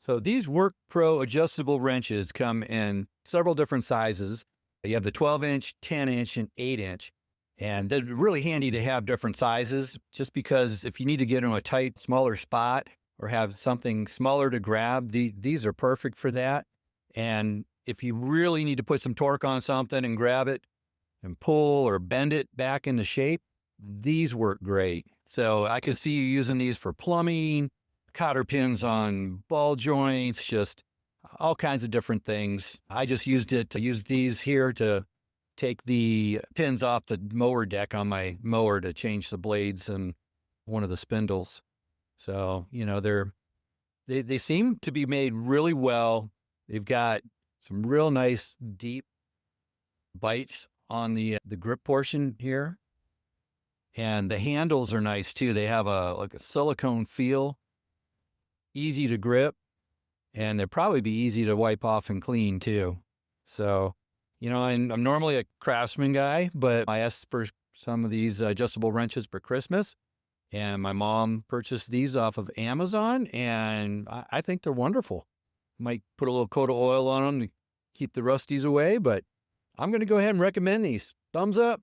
So these Workpro adjustable wrenches come in several different sizes. You have the 12-inch, 10-inch, and 8-inch. And they're really handy to have different sizes just because if you need to get in a tight, smaller spot or have something smaller to grab, these are perfect for that. And if you really need to put some torque on something and grab it and pull or bend it back into shape, these work great. So I could see you using these for plumbing, cotter pins on ball joints, just all kinds of different things. I just used it to use these here to take the pins off the mower deck on my mower to change the blades and one of the spindles. So, they seem to be made really well. They've got some real nice deep bites on the grip portion here. And the handles are nice too. They have a silicone feel, easy to grip, and they'd probably be easy to wipe off and clean too. So, I'm normally a Craftsman guy, but I asked for some of these adjustable wrenches for Christmas, and my mom purchased these off of Amazon, and I think they're wonderful. Might put a little coat of oil on them to keep the rusties away, but I'm going to go ahead and recommend these. Thumbs up.